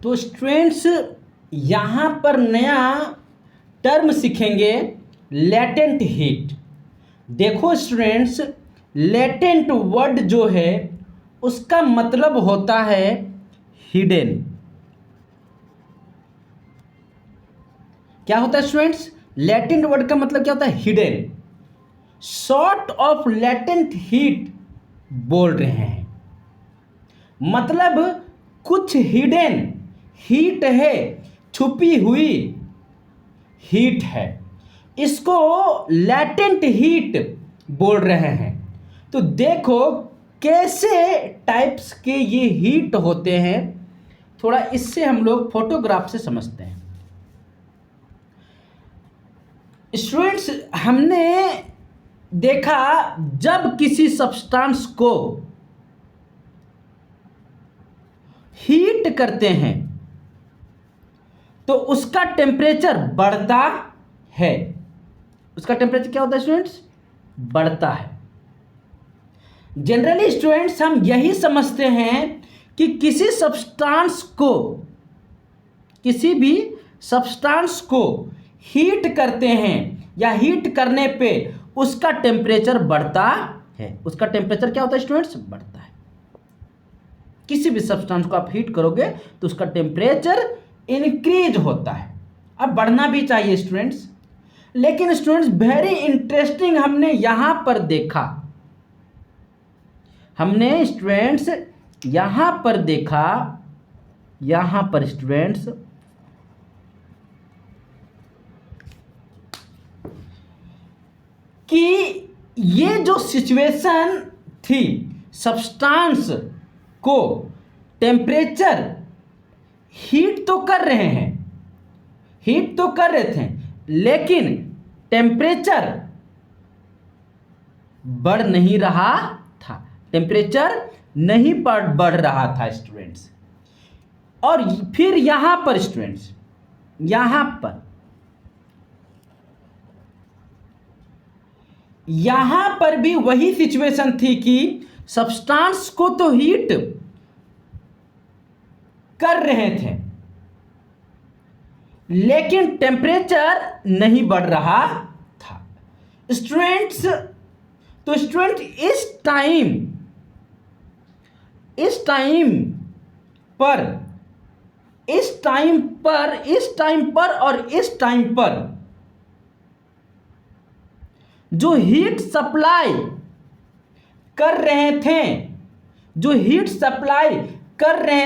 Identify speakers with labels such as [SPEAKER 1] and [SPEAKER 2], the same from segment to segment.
[SPEAKER 1] तो स्टूडेंट्स यहाँ पर नया टर्म सीखेंगे, लेटेंट हीट। देखो स्टूडेंट्स, लेटेंट वर्ड जो है उसका मतलब होता है हिडन। क्या होता है स्टूडेंट्स? लेटेंट वर्ड का मतलब क्या होता है? Hidden. Sort of latent heat बोल रहे हैं, मतलब कुछ हिडन हीट है, छुपी हुई हीट है, इसको लेटेंट हीट बोल रहे हैं। तो देखो कैसे टाइप्स के ये हीट होते हैं, थोड़ा इससे हम लोग फोटोग्राफ से समझते हैं। स्टूडेंट्स, हमने देखा जब किसी सब्सटेंस को हीट करते हैं तो उसका टेम्परेचर बढ़ता है। उसका टेम्परेचर क्या होता है स्टूडेंट्स? बढ़ता है। जनरली स्टूडेंट्स हम यही समझते हैं कि किसी भी सब्सटेंस को हीट करते हैं या हीट करने पे उसका टेम्परेचर बढ़ता है। उसका टेम्परेचर क्या होता है स्टूडेंट्स? बढ़ता है। किसी भी सब्सटेंस को आप हीट करोगे तो उसका टेम्परेचर इंक्रीज होता है। अब बढ़ना भी चाहिए स्टूडेंट्स। लेकिन स्टूडेंट्स वेरी इंटरेस्टिंग हमने यहां पर देखा, हमने स्टूडेंट्स यहां पर देखा, यहां पर स्टूडेंट्स कि ये जो सिचुएशन थी, सब्सटेंस को टेम्परेचर हीट तो कर रहे हैं, हीट तो कर रहे थे, लेकिन टेम्परेचर बढ़ नहीं रहा था, टेम्परेचर नहीं बढ़ रहा था स्टूडेंट्स। और फिर यहां पर स्टूडेंट्स, यहां पर भी वही सिचुएशन थी कि सब्सटेंस को तो हीट कर रहे थे लेकिन टेम्परेचर नहीं बढ़ रहा था स्टूडेंट्स। तो स्टूडेंट इस टाइम पर और इस टाइम पर जो हीट सप्लाई कर रहे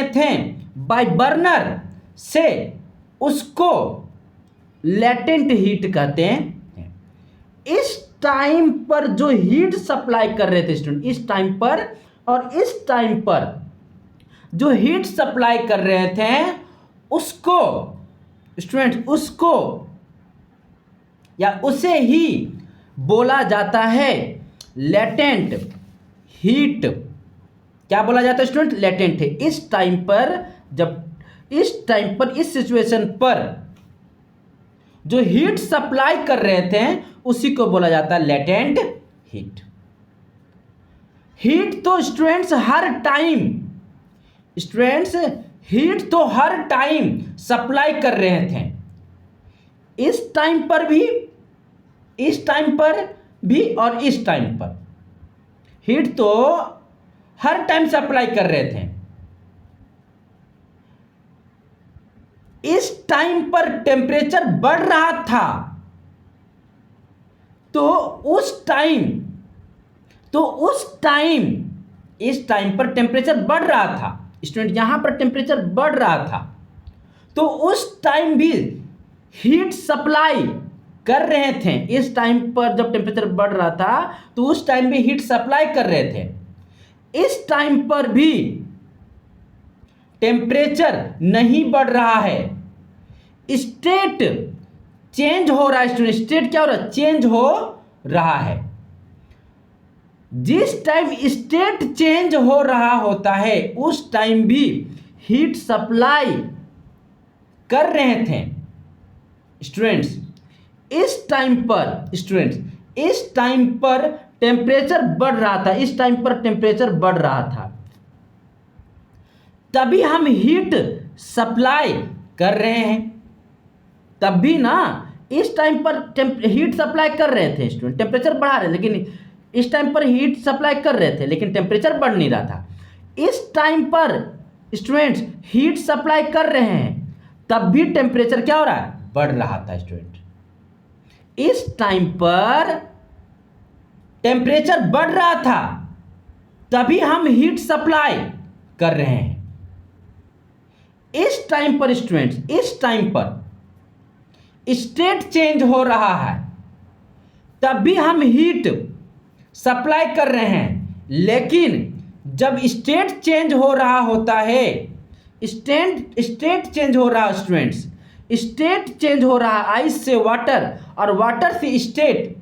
[SPEAKER 1] थे, बाय बर्नर से, उसको लेटेंट हीट कहते हैं। इस टाइम पर जो हीट सप्लाई कर रहे थे स्टूडेंट, इस टाइम पर और इस टाइम पर जो हीट सप्लाई कर रहे थे उसको स्टूडेंट, उसको या उसे ही बोला जाता है लेटेंट हीट। क्या बोला जाता है स्टूडेंट? लेटेंट है। इस टाइम पर, इस सिचुएशन पर जो हीट सप्लाई कर रहे थे उसी को बोला जाता है लेटेंट हीट। हीट तो स्टूडेंट्स हीट तो हर टाइम सप्लाई कर रहे थे, इस टाइम पर भी और इस टाइम पर हीट तो हर टाइम सप्लाई कर रहे थे। इस टाइम पर टेम्परेचर बढ़ रहा था तो उस टाइम इस टाइम पर टेम्परेचर बढ़ रहा था स्टूडेंट, यहां पर टेम्परेचर बढ़ रहा था तो उस टाइम भी हीट सप्लाई कर रहे थे। इस टाइम पर जब टेम्परेचर बढ़ रहा था तो उस टाइम भी हीट सप्लाई कर रहे थे। इस टाइम पर भी टेम्परेचर नहीं बढ़ रहा है, स्टेट चेंज हो रहा है स्टूडेंट। स्टेट क्या हो रहा है? चेंज हो रहा है। जिस टाइम स्टेट चेंज हो रहा होता है उस टाइम भी हीट सप्लाई कर रहे थे स्टूडेंट्स। इस टाइम पर टेम्परेचर बढ़ रहा था, इस टाइम पर टेम्परेचर बढ़ रहा था। तभी हम हीट सप्लाई कर रहे हैं, तब भी ना इस टाइम पर हीट सप्लाई कर रहे थे स्टूडेंट, टेम्परेचर बढ़ा रहे, लेकिन इस टाइम पर हीट सप्लाई कर रहे थे लेकिन टेम्परेचर बढ़ नहीं रहा था। इस टाइम पर स्टूडेंट्स हीट सप्लाई कर रहे हैं, तब भी टेम्परेचर क्या हो रहा है, बढ़ रहा था स्टूडेंट। इस टाइम पर टेम्परेचर बढ़ रहा था, तभी हम हीट सप्लाई कर रहे हैं। इस टाइम पर स्टूडेंट्स, इस टाइम पर स्टेट चेंज हो रहा है, तब भी हम हीट सप्लाई कर रहे हैं। लेकिन जब स्टेट चेंज हो रहा होता है, स्टेट चेंज हो रहा स्टूडेंट्स, स्टेट चेंज हो रहा, आइस से वाटर और वाटर से स्टेट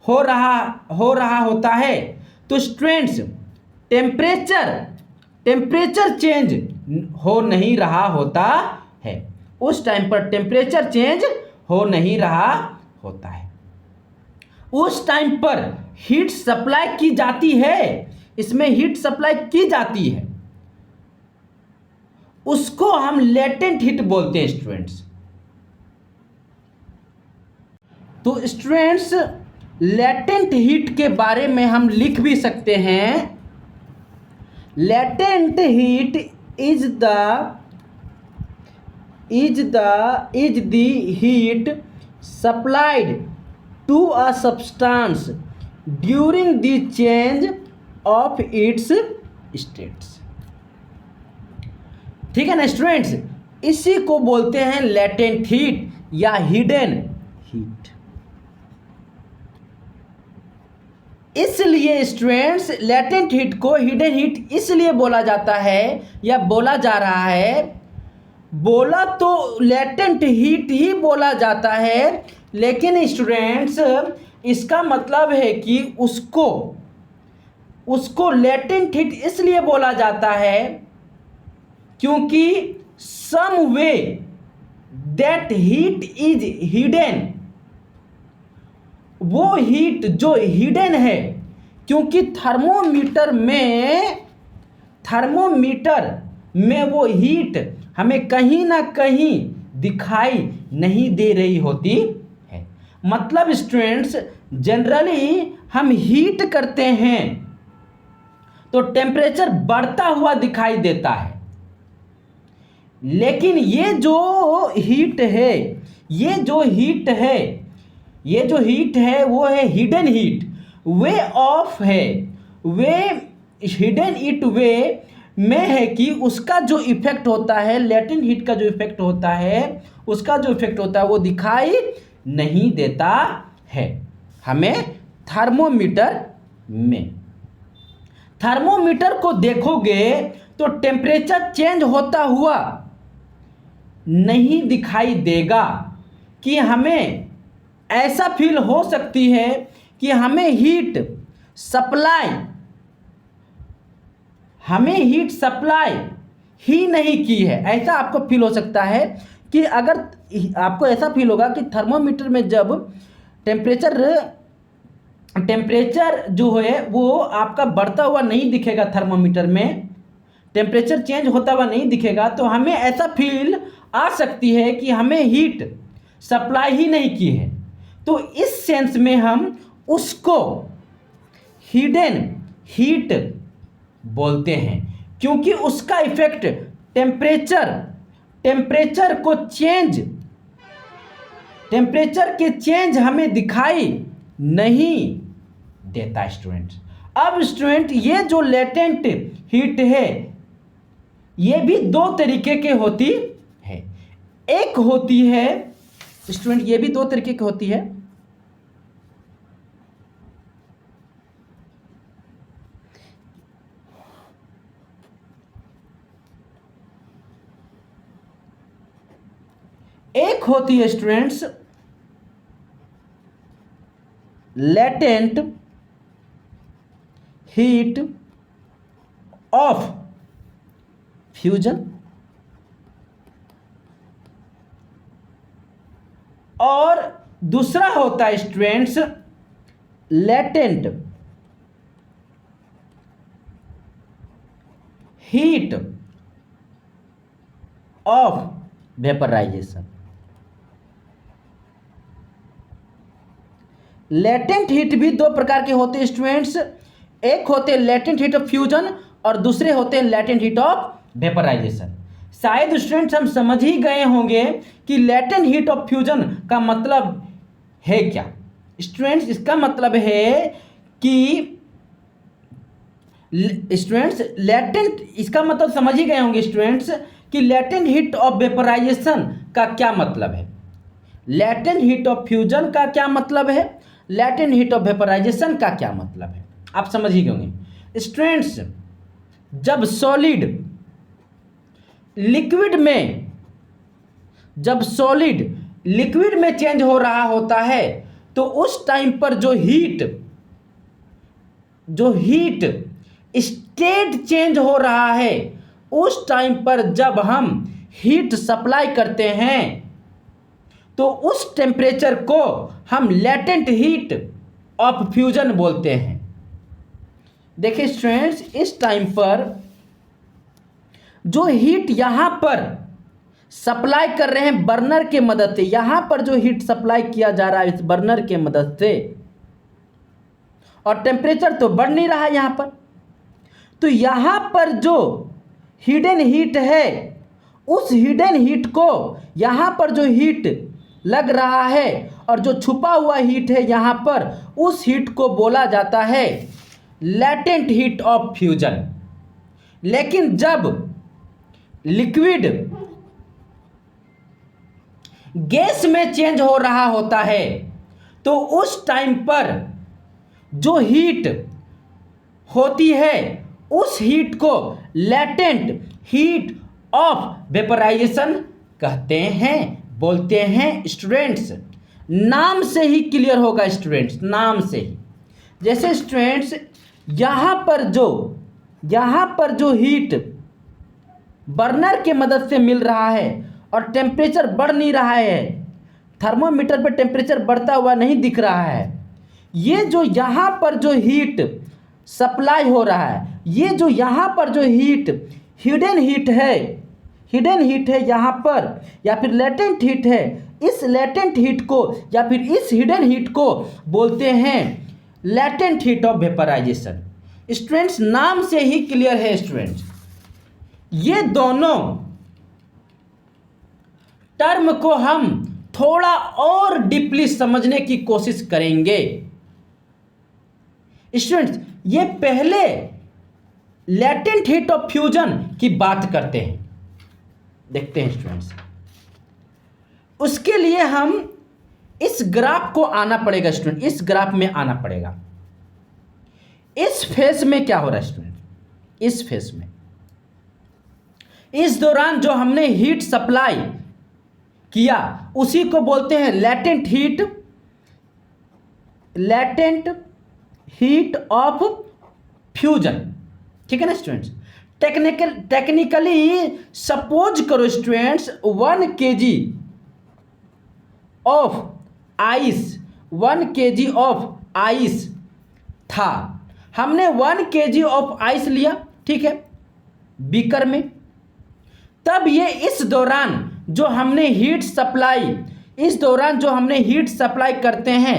[SPEAKER 1] हो रहा होता है, तो स्टूडेंट्स टेम्परेचर चेंज हो नहीं रहा होता है। उस टाइम पर टेम्परेचर चेंज हो नहीं रहा होता है। उस टाइम पर हीट सप्लाई की जाती है, इसमें हीट सप्लाई की जाती है, उसको हम लेटेंट हीट बोलते हैं स्टूडेंट्स। तो स्टूडेंट्स लेटेंट हीट के बारे में हम लिख भी सकते हैं, latent heat is the heat supplied to a substance during the change of its states. ठीक है ना स्टूडेंट्स, इसी को बोलते हैं लेटेंट हीट या हिडन हीट। इसलिए स्टूडेंट्स लेटेंट हीट को हिडन हीट इसलिए बोला जाता है या बोला जा रहा है, बोला तो लेटेंट हीट ही बोला जाता है, लेकिन स्टूडेंट्स इसका मतलब है कि उसको लेटेंट हीट इसलिए बोला जाता है क्योंकि some way that heat is hidden, वो हीट जो हिडन है, क्योंकि थर्मोमीटर में वो हीट हमें कहीं ना कहीं दिखाई नहीं दे रही होती है। मतलब स्टूडेंट्स जनरली हम हीट करते हैं तो टेम्परेचर बढ़ता हुआ दिखाई देता है, लेकिन ये जो हीट है वो है हिडन हीट, वे ऑफ है, वे हिडन हीट वे में है कि उसका जो इफेक्ट होता है, लेटेंट हीट का जो इफेक्ट होता है, उसका जो इफेक्ट होता है वो दिखाई नहीं देता है हमें थर्मोमीटर में। थर्मोमीटर को देखोगे तो टेम्परेचर चेंज होता हुआ नहीं दिखाई देगा, कि हमें ऐसा फील हो सकती है कि हमें हीट सप्लाई ही नहीं की है, ऐसा आपको फील हो सकता है। कि अगर आपको ऐसा फील होगा कि थर्मोमीटर में जब टेम्परेचर जो है वो आपका बढ़ता हुआ नहीं दिखेगा, थर्मोमीटर में टेम्परेचर चेंज होता हुआ नहीं दिखेगा, तो हमें ऐसा फील आ सकती है कि हमें हीट सप्लाई ही नहीं की है। तो इस सेंस में हम उसको हिडन हीट बोलते हैं, क्योंकि उसका इफेक्ट टेम्परेचर के चेंज हमें दिखाई नहीं देता स्टूडेंट। अब स्टूडेंट ये जो लेटेंट हीट है ये भी दो तरीके के होती है। एक होती है स्टूडेंट, ये भी दो तरीके की होती है, एक होती है students latent heat of fusion, और दूसरा होता है students latent heat of vaporisation. Latent heat भी दो प्रकार के होते हैं स्टूडेंट्स, एक होते हैं लेटेंट हीट ऑफ फ्यूजन और दूसरे होते हैं लेटेंट हीट ऑफ वेपराइजेशन। शायद स्टूडेंट्स हम समझ ही गए होंगे कि लेटेंट हीट ऑफ फ्यूजन का मतलब है क्या। स्टूडेंट्स इसका मतलब है कि स्टूडेंट्स लेटेंट, इसका मतलब समझ ही गए होंगे स्टूडेंट्स कि लेटेंट हीट ऑफ वेपराइजेशन का क्या मतलब है, लेटेंट हीट ऑफ फ्यूजन का क्या मतलब है, लेटेंट हीट ऑफ वेपराइजेशन का क्या मतलब है, आप समझ ही गए होंगे। स्टूडेंट्स जब सॉलिड लिक्विड में, जब सॉलिड लिक्विड में चेंज हो रहा होता है तो उस टाइम पर जो हीट स्टेट चेंज हो रहा है, उस टाइम पर जब हम हीट सप्लाई करते हैं तो उस टेम्परेचर को हम लेटेंट हीट ऑफ फ्यूजन बोलते हैं। देखिए स्टूडेंट्स, इस टाइम पर जो हीट यहां पर सप्लाई कर रहे हैं बर्नर के मदद से, यहां पर जो हीट सप्लाई किया जा रहा है इस बर्नर के मदद से, और टेम्परेचर तो बढ़ नहीं रहा है यहां पर, तो यहां पर जो हिडन हीट है उस हिडन हीट को, यहां पर जो हीट लग रहा है और जो छुपा हुआ हीट है यहां पर, उस हीट को बोला जाता है लेटेंट हीट ऑफ फ्यूजन। लेकिन जब लिक्विड गैस में चेंज हो रहा होता है तो उस टाइम पर जो हीट होती है उस हीट को लेटेंट हीट ऑफ वेपराइजेशन कहते हैं, बोलते हैं। स्टूडेंट्स नाम से ही क्लियर होगा स्टूडेंट्स, नाम से ही। जैसे स्टूडेंट्स यहाँ पर जो हीट बर्नर के मदद से मिल रहा है और टेम्परेचर बढ़ नहीं रहा है, थर्मोमीटर पर टेम्परेचर बढ़ता हुआ नहीं दिख रहा है, ये जो यहाँ पर जो हीट सप्लाई हो रहा है, ये जो यहाँ पर जो हीट हिडन हीट है यहाँ पर, या फिर लेटेंट हीट है, इस लेटेंट हीट को या फिर इस हिडन हीट को बोलते हैं latent heat of vaporisation. Students नाम से ही क्लियर है स्टूडेंट्स। ये दोनों टर्म को हम थोड़ा और डीपली समझने की कोशिश करेंगे। स्टूडेंट्स ये पहले लेटेंट हीट ऑफ फ्यूजन की बात करते हैं, देखते हैं स्टूडेंट्स। उसके लिए हम इस ग्राफ को आना पड़ेगा स्टूडेंट, इस ग्राफ में आना पड़ेगा। इस फेस में क्या हो रहा है स्टूडेंट, इस फेस में इस दौरान जो हमने हीट सप्लाई किया उसी को बोलते हैं लेटेंट हीट ऑफ फ्यूजन, ठीक है ना स्टूडेंट्स। टेक्निकली सपोज करो स्टूडेंट्स 1 kg ऑफ आइस था, हमने 1 kg ऑफ आइस लिया, ठीक है, बीकर में। तब ये इस दौरान जो हमने हीट सप्लाई करते हैं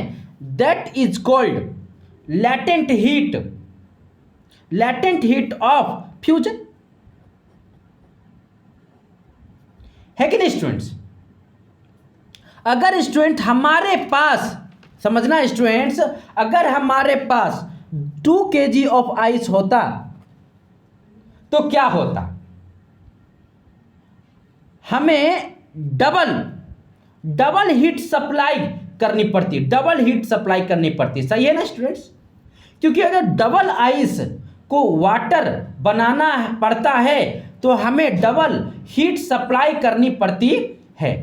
[SPEAKER 1] that is called latent heat of fusion, है कि नहीं स्टूडेंट्स। अगर स्टूडेंट हमारे पास, समझना स्टूडेंट्स, अगर हमारे पास 2 kg ऑफ आइस होता तो क्या होता, हमें डबल हीट सप्लाई करनी पड़ती, सही है ना स्टूडेंट्स। क्योंकि अगर डबल आइस को वाटर बनाना पड़ता है तो हमें डबल हीट सप्लाई करनी पड़ती है।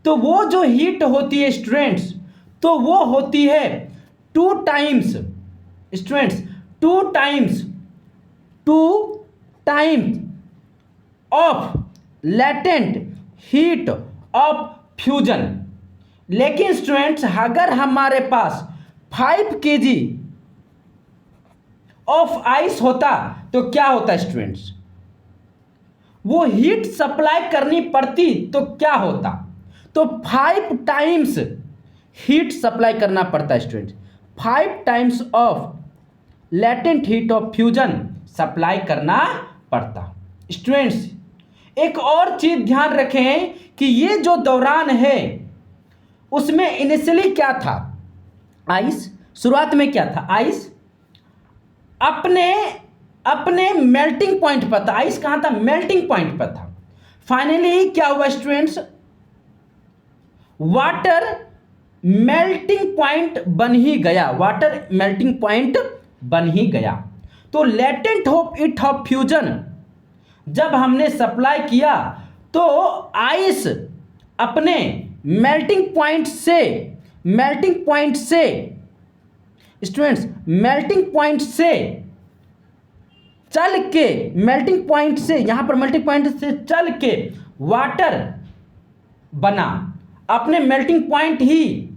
[SPEAKER 1] तो वो जो हीट होती है स्टूडेंट्स, तो वो होती है 2 times of latent heat of fusion. लेकिन स्टूडेंट्स अगर हमारे पास 5 kg ऑफ आइस होता तो क्या होता स्टूडेंट्स, वो हीट सप्लाई करनी पड़ती तो क्या होता? तो 5 टाइम्स हीट सप्लाई करना पड़ता है student, 5 times of latent heat of fusion supply करना पड़ता। स्टूडेंट्स एक और चीज ध्यान रखें कि ये जो दौरान है उसमें इनिशियली क्या था? आइस शुरुआत में क्या था? आइस अपने अपने मेल्टिंग पॉइंट पर था। आइस कहां था? मेल्टिंग पॉइंट पर था। फाइनली क्या हुआ स्टूडेंट्स? वाटर मेल्टिंग पॉइंट बन ही गया, वाटर मेल्टिंग पॉइंट बन ही गया। तो लेटेंट हीट ऑफ फ्यूजन जब हमने सप्लाई किया तो आइस अपने मेल्टिंग पॉइंट से स्टूडेंट्स मेल्टिंग पॉइंट से चल के, मेल्टिंग पॉइंट से यहां पर मेल्टिंग पॉइंट से चल के वाटर बना। अपने मेल्टिंग पॉइंट ही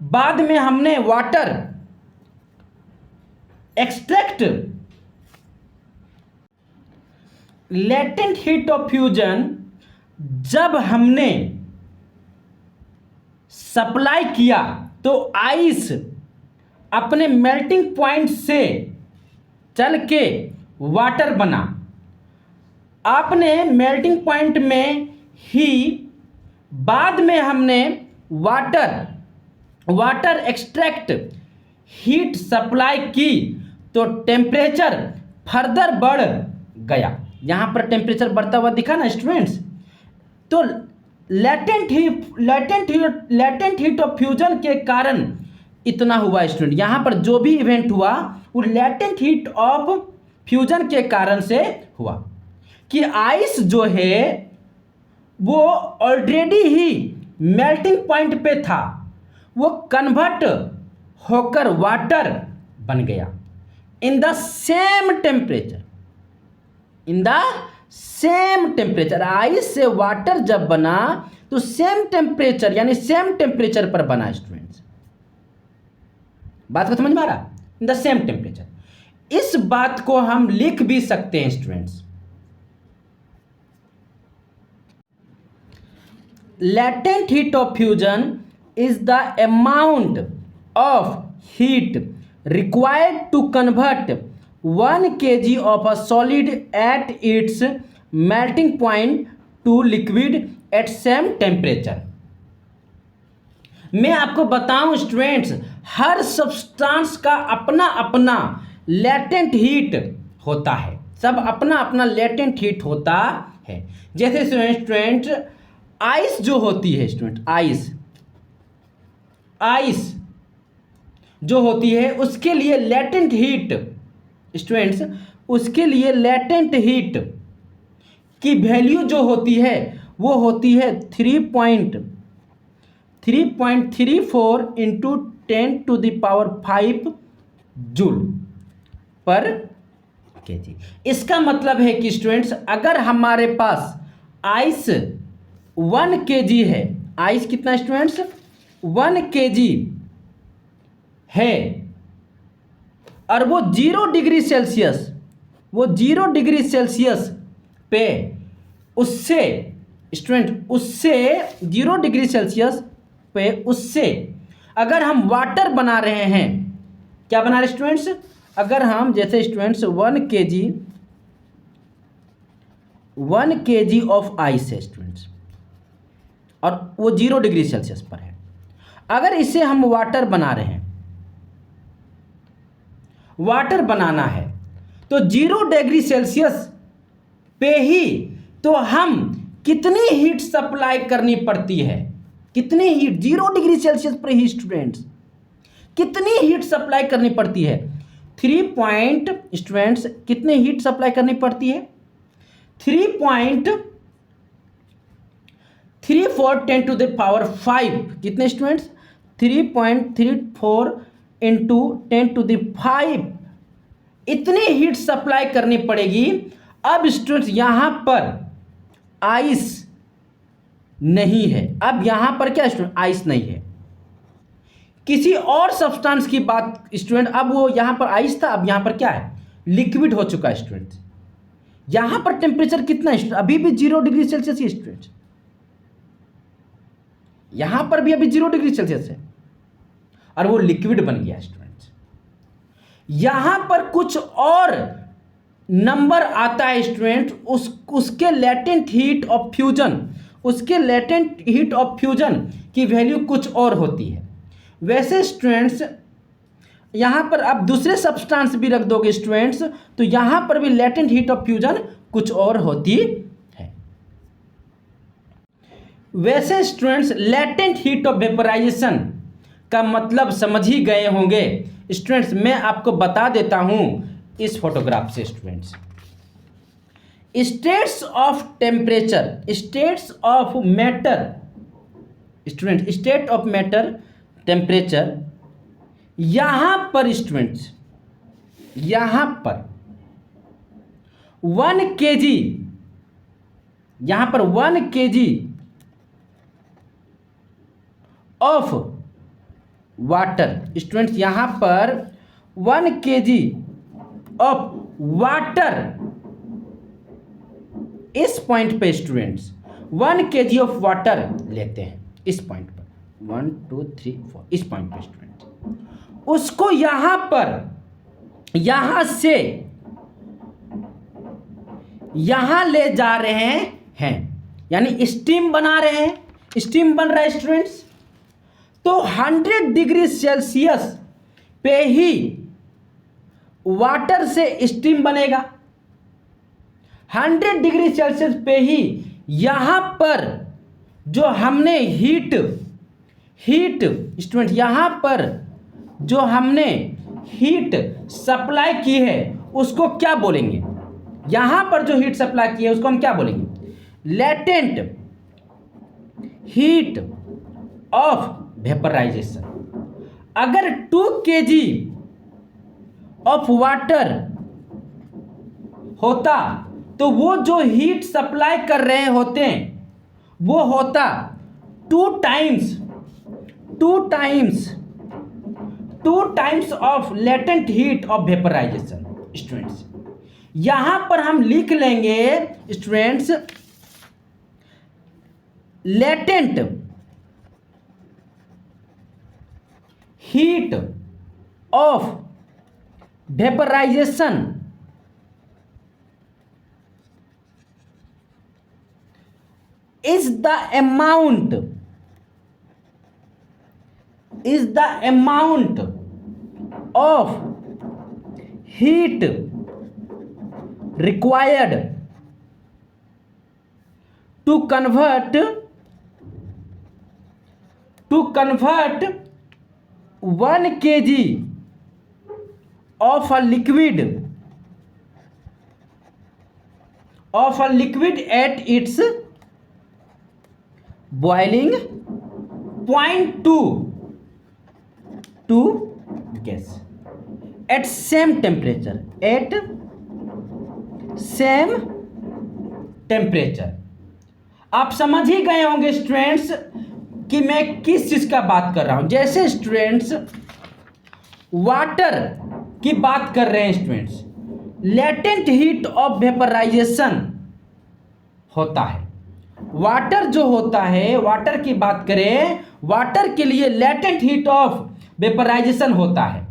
[SPEAKER 1] बाद में हमने water extract. Latent heat of fusion जब हमने सप्लाई किया तो आइस अपने मेल्टिंग पॉइंट से चल के वाटर बना। आपने मेल्टिंग पॉइंट में ही बाद में हमने वाटर एक्सट्रैक्ट हीट सप्लाई की तो टेम्परेचर फर्दर बढ़ गया। यहां पर टेम्परेचर बढ़ता हुआ दिखा ना स्टूडेंट्स। तो लेटेंट हीट ऑफ फ्यूजन के कारण इतना हुआ स्टूडेंट। यहां पर जो भी इवेंट हुआ वो लेटेंट हीट ऑफ फ्यूजन के कारण से हुआ कि आइस जो है वो ऑलरेडी ही मेल्टिंग पॉइंट पे था, वो कन्वर्ट होकर वाटर बन गया in the same temperature. Ice से वाटर जब बना तो सेम टेम्परेचर यानी सेम टेम्परेचर पर बना स्टूडेंट्स। बात को समझ में आ रहा? In the same temperature. इस बात को हम लिख भी सकते हैं students. Latent heat of fusion is the amount of heat required to convert 1 kg of a solid at its melting point to liquid at same temperature। मैं आपको बताऊं स्टूडेंट्स, हर सब्सटेंस का अपना अपना लेटेंट हीट होता है, सब अपना अपना लेटेंट हीट होता है। जैसे स्टूडेंट आइस जो होती है स्टूडेंट, आइस जो होती है उसके लिए लेटेंट हीट स्टूडेंट्स, उसके लिए लेटेंट हीट की वैल्यू जो होती है वो होती है 3.34 इंटू 10⁵ जूल पर केजी। इसका मतलब है कि स्टूडेंट्स अगर हमारे पास आइस 1 kg है, आइस कितना स्टूडेंट्स 1 kg है और वो 0 डिग्री सेल्सियस पे उससे स्टूडेंट उससे 0 डिग्री सेल्सियस पे उससे अगर हम वाटर बना रहे हैं, क्या बना रहे स्टूडेंट्स? अगर हम जैसे स्टूडेंट्स 1 kg ऑफ आइस है स्टूडेंट्स और वो 0 डिग्री सेल्सियस पर है, अगर इसे हम वाटर बना रहे हैं, वाटर बनाना है तो 0 डिग्री सेल्सियस पे ही तो हम कितनी हीट सप्लाई करनी पड़ती है? कितनी हीट? 0 डिग्री सेल्सियस पर ही स्टूडेंट्स कितनी हीट सप्लाई करनी पड़ती है? 3 स्टूडेंट्स कितनी हीट सप्लाई करनी पड़ती है? 3.34 10⁵ कितने स्टूडेंट्स? 3.34 इंटू 10⁵ इतनी हीट सप्लाई करनी पड़ेगी। अब स्टूडेंट्स यहां पर आइस नहीं है, अब यहां पर क्या स्टूडेंट आइस नहीं है, किसी और सब्सटेंस की बात स्टूडेंट। अब वो यहां पर आइस था, अब यहां पर क्या है? लिक्विड हो चुका है स्टूडेंट। यहां पर टेम्परेचर कितना है? अभी भी 0 डिग्री सेल्सियस ही स्टूडेंट्स, यहां पर भी अभी 0 डिग्री सेल्सियस है और वो लिक्विड बन गया स्टूडेंट्स। यहां पर कुछ और नंबर आता है स्टूडेंट, उसके लेटेंट हीट ऑफ फ्यूजन, उसके लेटेंट हीट ऑफ फ्यूजन की वैल्यू कुछ और होती है। वैसे स्टूडेंट्स यहां पर आप दूसरे सब्सटेंस भी रख दोगे स्टूडेंट्स, तो यहां पर भी लेटेंट हीट ऑफ फ्यूजन कुछ और होती है। वैसे students latent heat of vaporisation का मतलब समझ ही गए होंगे स्टूडेंट्स। मैं आपको बता देता हूं इस फोटोग्राफ से students. States of temperature, states of matter student, state of matter temperature, यहां पर स्टूडेंट्स, यहां पर 1 kg, यहां पर 1 kg ऑफ वाटर स्टूडेंट्स, यहां पर 1 kg ऑफ वाटर, इस पॉइंट पे स्टूडेंट्स 1 kg ऑफ वाटर लेते हैं, इस पॉइंट पर 1 2 3 4, इस पॉइंट पे स्टूडेंट, उसको यहां पर, यहां से यहां ले जा रहे हैं, यानी स्टीम बना रहे हैं, स्टीम बन रहा है स्टूडेंट्स। तो 100 डिग्री सेल्सियस पे ही वाटर से स्टीम बनेगा, 100 डिग्री सेल्सियस पे ही यहां पर जो हमने हीट स्टूडेंट, यहां पर जो हमने हीट सप्लाई की है उसको क्या बोलेंगे? यहां पर जो हीट सप्लाई की है उसको हम क्या बोलेंगे? Latent heat of vaporisation. अगर 2 kg ऑफ वाटर होता तो वो जो हीट सप्लाई कर रहे होते हैं वो होता 2 times of latent heat of vaporisation students. यहां पर हम लिख लेंगे students latent heat of vaporisation is the amount of heat required to convert 1 kg of a liquid at its boiling point to gas at same temperature, आप समझ ही गए होंगे students कि मैं किस चीज का बात कर रहा हूं। जैसे स्टूडेंट्स वाटर की बात कर रहे हैं students, latent heat of vaporisation होता है। वाटर जो होता है, वाटर की बात करें, वाटर के लिए लेटेंट हीट ऑफ वेपराइजेशन होता है।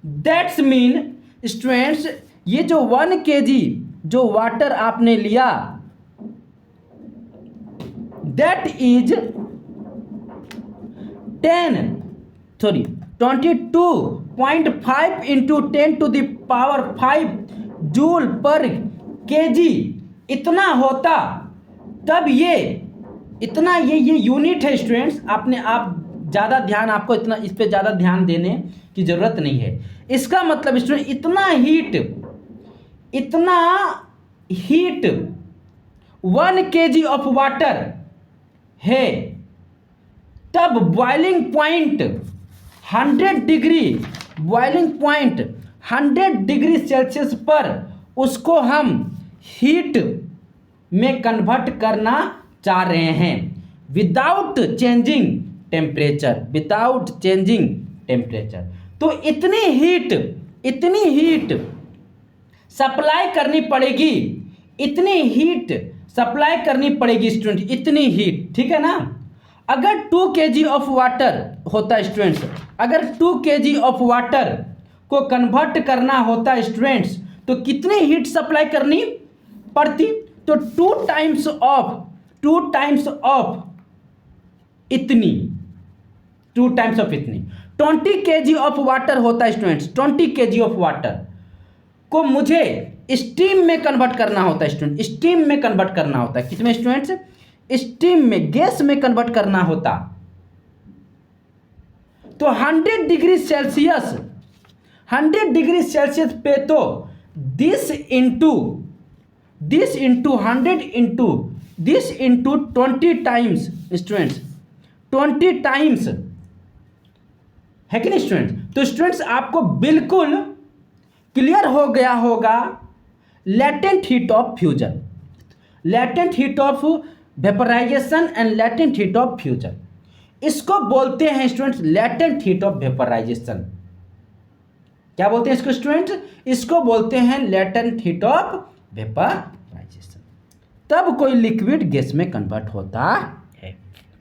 [SPEAKER 1] दैट्स मीन स्टूडेंट्स ये जो 1 kg जो वाटर आपने लिया दैट इज 22.5 इंटू 10⁵ जूल पर केजी इतना होता, तब ये इतना ये यूनिट है स्टूडेंट्स। आपने आप ज़्यादा ध्यान, आपको इतना इस पे ज़्यादा ध्यान देने की ज़रूरत नहीं है। इसका मतलब स्टूडेंट इतना हीट 1 kg ऑफ वाटर है, तब बॉइलिंग पॉइंट 100 डिग्री सेल्सियस पर उसको हम हीट में कन्वर्ट करना चाह रहे हैं विदाउट चेंजिंग टेम्परेचर। तो इतनी हीट सप्लाई करनी पड़ेगी इतनी हीट सप्लाई करनी पड़ेगी स्टूडेंट, इतनी हीट, ठीक है ना। अगर 2 kg ऑफ वाटर होता है स्टूडेंट्स, अगर 2 kg ऑफ वाटर को कन्वर्ट करना होता स्टूडेंट्स, तो कितनी हीट सप्लाई करनी पड़ती, तो 2 टाइम्स ऑफ इतनी, 2 टाइम्स ऑफ इतनी। 20 kg ऑफ वाटर होता है स्टूडेंट्स, 20 kg ऑफ वाटर को मुझे स्टीम में कन्वर्ट करना होता है स्टूडेंट, स्टीम में कन्वर्ट करना होता है, किसमें स्टूडेंट्स, स्टीम में, गैस में कन्वर्ट करना होता। तो 100 डिग्री सेल्सियस, 100 डिग्री सेल्सियस पे तो this into 20 times students, 20 times, है कि नहीं स्टूडेंट्स। तो स्टूडेंट्स आपको बिल्कुल क्लियर हो गया होगा latent heat of fusion, latent heat of vaporisation and latent heat of fusion. इसको बोलते हैं students latent heat of vaporisation. क्या बोलते हैं इसको स्टूडेंट्स, इसको बोलते हैं लेटेंट हीट ऑफ वेपराइजेशन। तब कोई लिक्विड गैस में कन्वर्ट होता